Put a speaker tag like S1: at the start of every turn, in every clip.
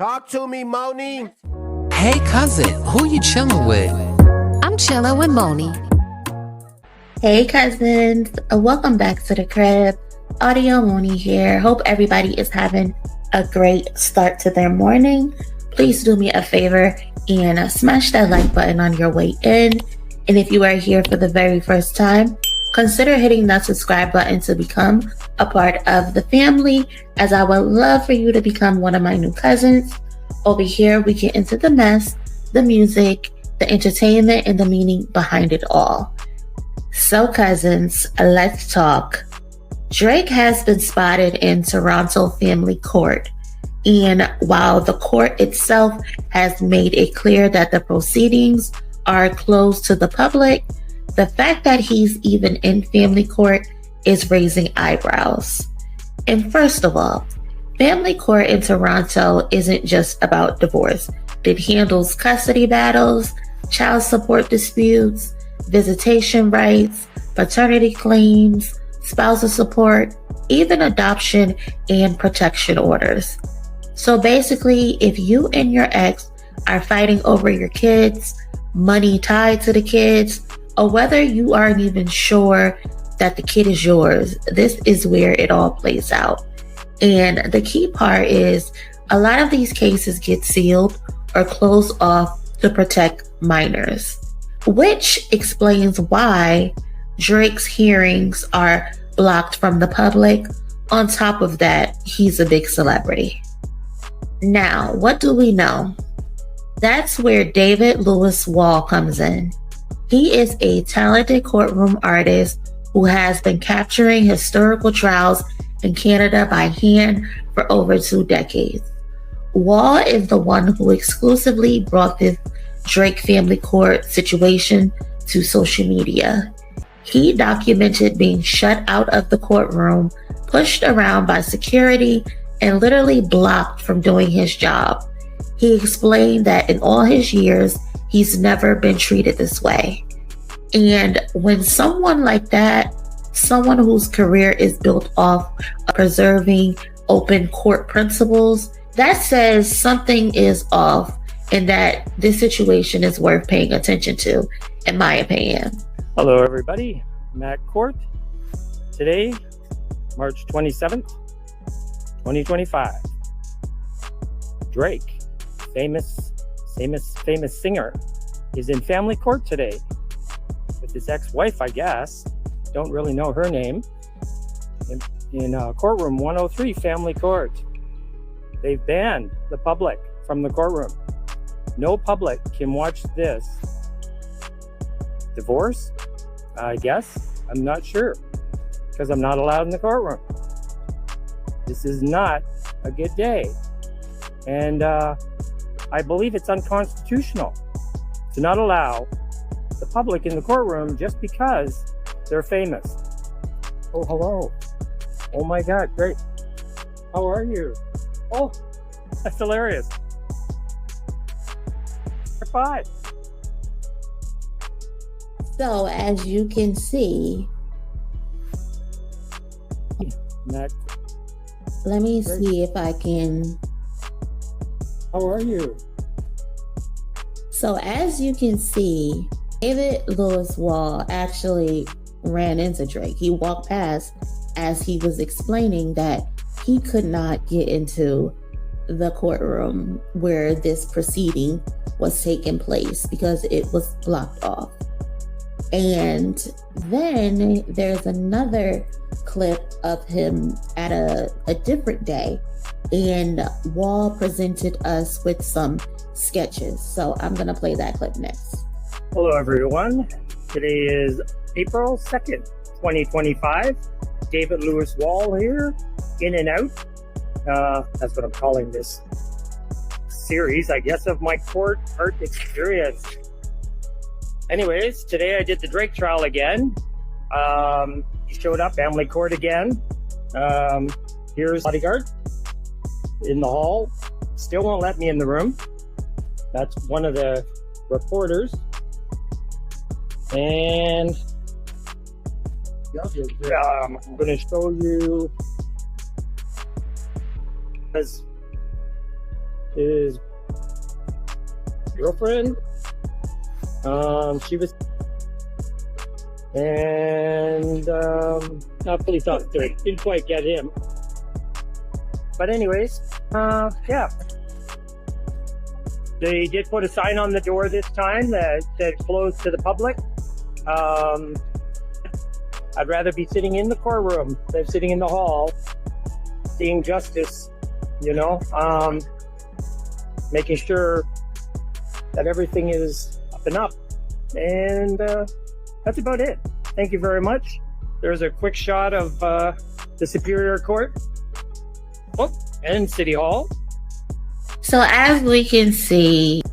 S1: Talk to me, Moni.
S2: Hey, cousin, who you chilling with?
S3: I'm chilling with Moni.
S4: Hey, cousins. Welcome back to the crib. Audio Moni here. Hope everybody is having a great start to their morning. Please do me a favor and smash that like button on your way in. And if you are here for the very first time, consider hitting that subscribe button to become a part of the family, as I would love for you to become one of my new cousins. Over here, we get into the mess, the music, the entertainment, and the meaning behind it all. So, cousins, let's talk. Drake has been spotted in Toronto family court. And while the court itself has made it clear that the proceedings are closed to the public, the fact that he's even in family court is raising eyebrows. And first of all, family court in Toronto isn't just about divorce. It handles custody battles, child support disputes, visitation rights, paternity claims, spousal support, even adoption and protection orders. So basically, if you and your ex are fighting over your kids, money tied to the kids, or whether you aren't even sure that the kid is yours, this is where it all plays out. And the key part is a lot of these cases get sealed or closed off to protect minors, which explains why Drake's hearings are blocked from the public. On top of that, he's a big celebrity. Now, what do we know? That's where David Louis Wall comes in. He is a talented courtroom artist who has been capturing historical trials in Canada by hand for over 2 decades. Wall is the one who exclusively brought this Drake family court situation to social media. He documented being shut out of the courtroom, pushed around by security, and literally blocked from doing his job. He explained that in all his years, he's never been treated this way. And when someone like that, someone whose career is built off of preserving open court principles, that says something is off and that this situation is worth paying attention to, in my opinion.
S5: Hello, everybody. I'm at court today, March 27th, 2025. Drake, famous singer, is in family court today with his ex-wife, I guess. Don't really know her name. In courtroom 103, family court. They've banned the public from the courtroom. No public can watch this. Divorce? I guess. I'm not sure, because I'm not allowed in the courtroom. This is not a good day. And I believe it's unconstitutional to not allow the public in the courtroom just because they're famous. Oh, hello. Oh my God, great. How are you? Oh, that's hilarious. Bye.
S4: So as you can see, let me see if I can.
S5: How are you?
S4: So as you can see, David Louis Wall actually ran into Drake. He walked past as he was explaining that he could not get into the courtroom where this proceeding was taking place because it was blocked off. And then there's another clip of him at a different day, and Wall presented us with some sketches. So I'm gonna play that clip next.
S5: Hello, everyone. Today is April 2nd, 2025. David Louis Wall here, in and out. That's what I'm calling this series, I guess, of my court art experience. Anyways, today I did the Drake trial again. He showed up, family court again. Here's bodyguard in the hall. Still won't let me in the room. That's one of the reporters. And I'm going to show you, because his girlfriend. She was, and not police officer. Didn't quite get him. But anyways, yeah. They did put a sign on the door this time that said closed to the public. I'd rather be sitting in the courtroom than sitting in the hall, seeing justice, you know, making sure that everything is up and up. And that's about it. Thank you very much. There's a quick shot of the Superior Court. Oh, and City Hall.
S4: So as we can see,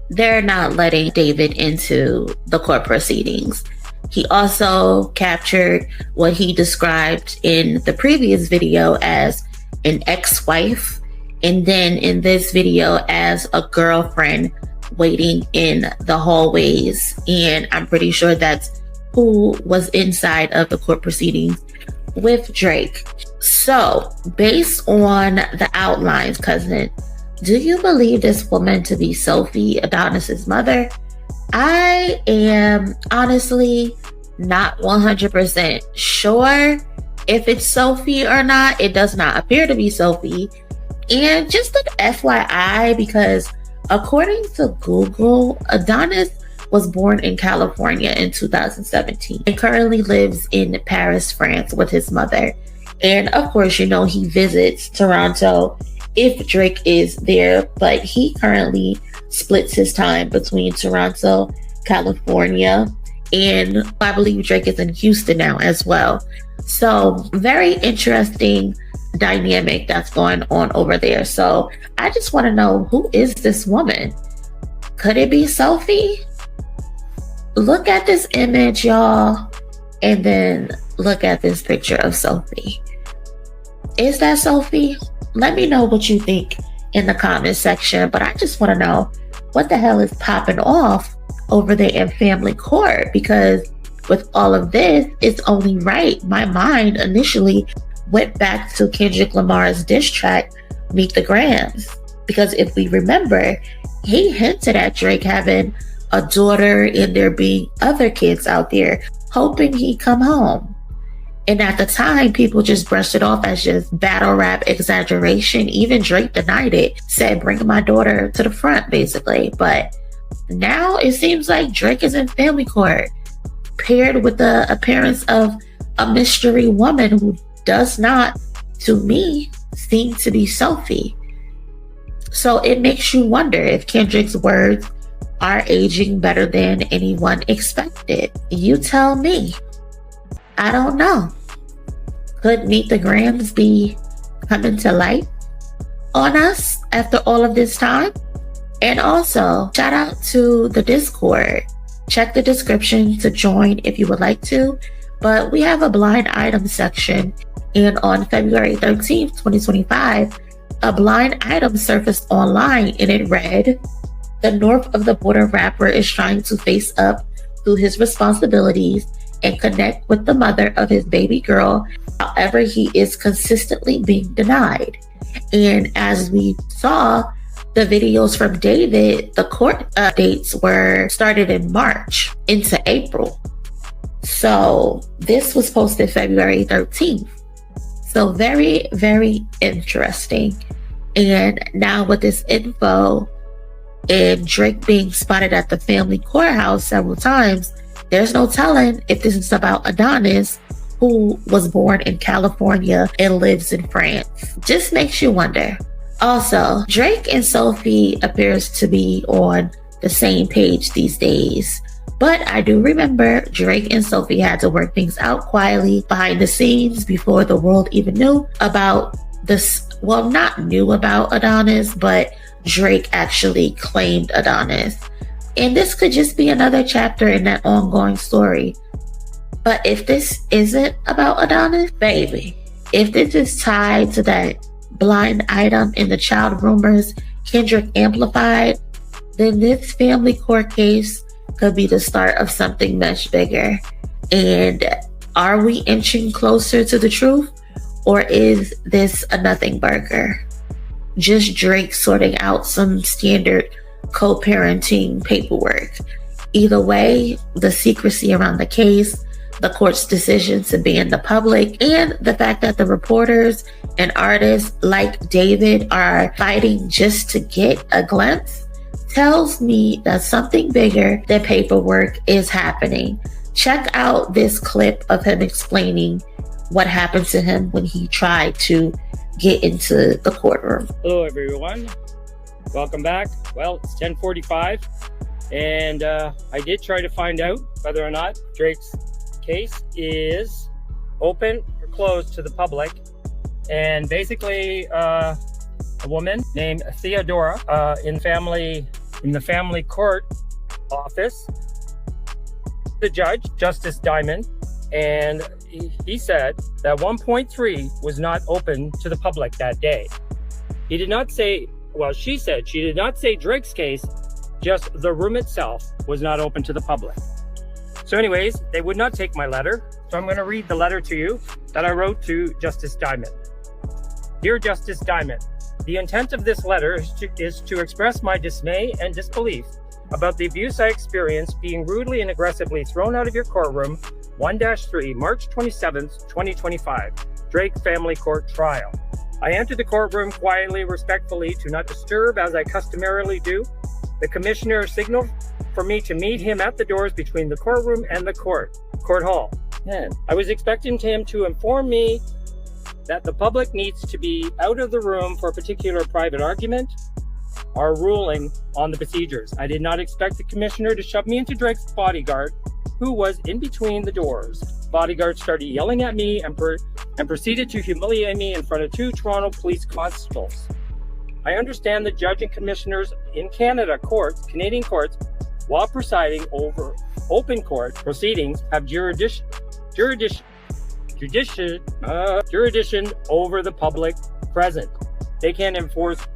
S4: they're not letting David into the court proceedings. He also captured what he described in the previous video as an ex-wife, and then in this video as a girlfriend waiting in the hallways. And I'm pretty sure that's who was inside of the court proceedings with Drake. So based on the outlines, cousin, do you believe this woman to be Sophie, Adonis's mother? I am honestly not 100% sure if it's Sophie or not. It does not appear to be Sophie. And just an FYI, because according to Google, Adonis was born in California in 2017 and currently lives in Paris, France with his mother. And of course, you know, he visits Toronto if Drake is there, but he currently splits his time between Toronto, California, and I believe Drake is in Houston now as well. So very interesting dynamic that's going on over there. So I just want to know, who is this woman? Could it be Sophie? Look at this image, y'all, and then look at this picture of Sophie. Is that Sophie? Let me know what you think in the comment section, but I just want to know what the hell is popping off over there in family court, because with all of this, it's only right. My mind initially went back to Kendrick Lamar's diss track, Meet the Grams, because if we remember, he hinted at Drake having a daughter and there being other kids out there, hoping he'd come home. And at the time, people just brushed it off as just battle rap exaggeration. Even Drake denied it, said, bring my daughter to the front, basically. But now it seems like Drake is in family court, paired with the appearance of a mystery woman who does not, to me, seem to be Sophie. So it makes you wonder if Kendrick's words are aging better than anyone expected. You tell me. I don't know. Could Meet the Grams be coming to light on us after all of this time? And also, shout out to the Discord. Check the description to join if you would like to. But we have a blind item section. And on February 13th, 2025, a blind item surfaced online and it read, the north of the border rapper is trying to face up to his responsibilities and connect with the mother of his baby girl. However, he is consistently being denied. And as we saw, the videos from David, the court dates were started in March into April. So this was posted February 13th. So very, very interesting. And now with this info and Drake being spotted at the family courthouse several times, there's no telling if this is about Adonis, who was born in California and lives in France. Just makes you wonder. Also, Drake and Sophie appears to be on the same page these days. But I do remember Drake and Sophie had to work things out quietly behind the scenes before the world even knew about this. Well, not knew about Adonis, but Drake actually claimed Adonis. And this could just be another chapter in that ongoing story. But if this isn't about Adonis, baby, if this is tied to that blind item in the child rumors Kendrick amplified, then this family court case could be the start of something much bigger. And are we inching closer to the truth, or is this a nothing burger? just Drake sorting out some standard co-parenting paperwork. Either way, the secrecy around the case, the court's decision to ban the public, and the fact that the reporters and artists like David are fighting just to get a glimpse tells me that something bigger than paperwork is happening. Check out this clip of him explaining what happened to him when he tried to get into the courtroom.
S5: Hello, everyone. Welcome back. Well, it's 10:45, and I did try to find out whether or not Drake's case is open or closed to the public. And basically, a woman named Theodora in the family court office, the judge, Justice Diamond, and he said that 1.3 was not open to the public that day. He did not say, well, she said she did not say Drake's case, just the room itself was not open to the public. So anyways, they would not take my letter. So I'm going to read the letter to you that I wrote to Justice Diamond. Dear Justice Diamond, the intent of this letter is to express my dismay and disbelief about the abuse I experienced being rudely and aggressively thrown out of your courtroom 1-3, March 27th, 2025, Drake Family Court Trial. I entered the courtroom quietly, respectfully, to not disturb as I customarily do. The commissioner signaled for me to meet him at the doors between the courtroom and the court hall. And I was expecting him to inform me that the public needs to be out of the room for a particular private argument or ruling on the procedures. I did not expect the commissioner to shove me into Drake's bodyguard, who was in between the doors. Bodyguard started yelling at me and proceeded to humiliate me in front of 2 Toronto police constables. I understand the judge and commissioners in Canadian courts, while presiding over open court proceedings, have jurisdiction over the public present. They can enforce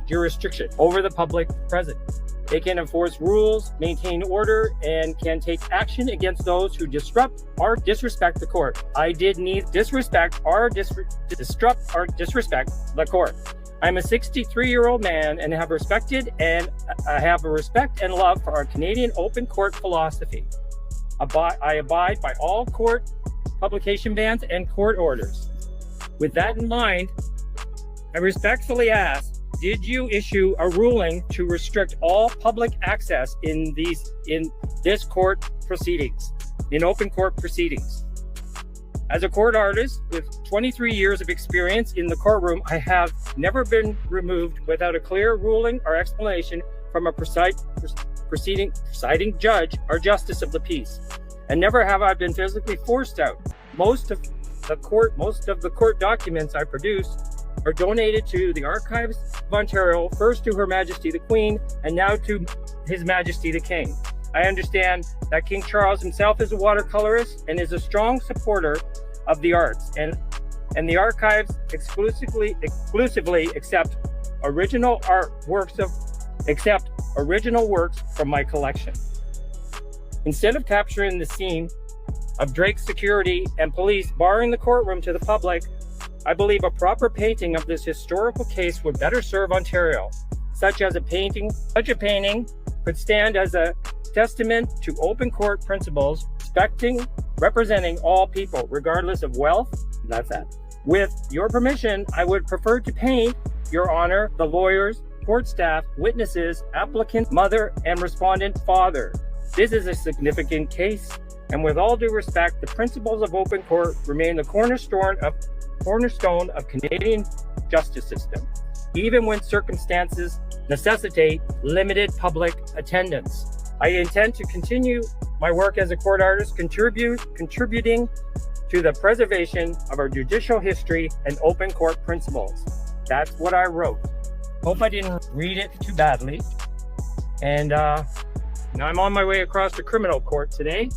S5: jurisdiction over the public present. They can enforce rules, maintain order, and can take action against those who disrupt or disrespect the court. I did neither disrupt or disrespect the court. I'm a 63-year-old man and have respected and I have a respect and love for our Canadian open court philosophy. I abide by all court publication bans and court orders. With that in mind, I respectfully ask, did you issue a ruling to restrict all public access in this court proceedings, in open court proceedings? As a court artist with 23 years of experience in the courtroom, I have never been removed without a clear ruling or explanation from a presiding judge or justice of the peace. And never have I been physically forced out. Most of the court documents I produce are donated to the Archives of Ontario, first to Her Majesty the Queen, and now to His Majesty the King. I understand that King Charles himself is a watercolorist and is a strong supporter of the arts, and the archives exclusively accept original works from my collection. Instead of capturing the scene of Drake's security and police barring the courtroom to the public, I believe a proper painting of this historical case would better serve Ontario. Such a painting could stand as a testament to open court principles, representing all people, regardless of wealth. That's that. With your permission, I would prefer to paint, Your Honor, the lawyers, court staff, witnesses, applicant, mother, and respondent father. This is a significant case, and with all due respect, the principles of open court remain the cornerstone of Canadian justice system, even when circumstances necessitate limited public attendance. I intend to continue my work as a court artist, contributing to the preservation of our judicial history and open court principles. That's what I wrote. Hope I didn't read it too badly. And now I'm on my way across the criminal court today.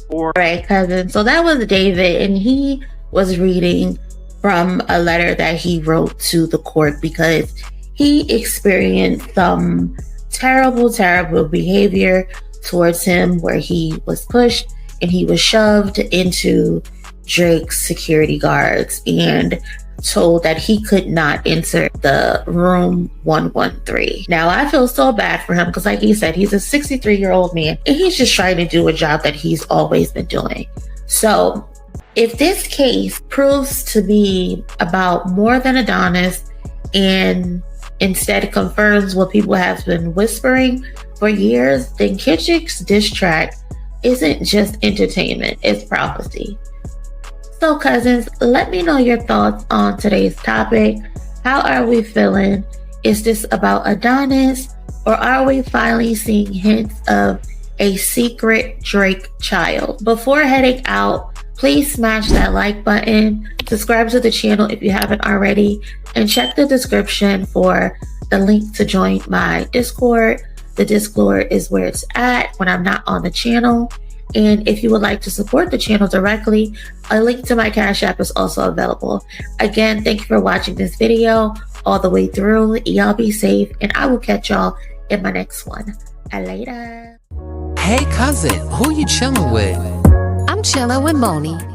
S4: All right, cousin. So that was David, and he was reading from a letter that he wrote to the court because he experienced some terrible behavior towards him, where he was pushed and he was shoved into Drake's security guards. And told that he could not enter the room 113. Now, I feel so bad for him because, like he said, he's a 63-year-old man and he's just trying to do a job that he's always been doing. So, if this case proves to be about more than Adonis and instead confirms what people have been whispering for years, then Kendrick's diss track isn't just entertainment, it's prophecy. So cousins, let me know your thoughts on today's topic. How are we feeling? Is this about Adonis, or are we finally seeing hints of a secret Drake child? Before heading out, please smash that like button, subscribe to the channel if you haven't already, and check the description for the link to join my Discord. The Discord is where it's at when I'm not on the channel. And if you would like to support the channel directly, a link to my Cash App is also available. Again, thank you for watching this video all the way through. Y'all be safe, and I will catch y'all in my next one. Later.
S2: Hey cousin, who you chilling with?
S3: I'm chilling with MONIE.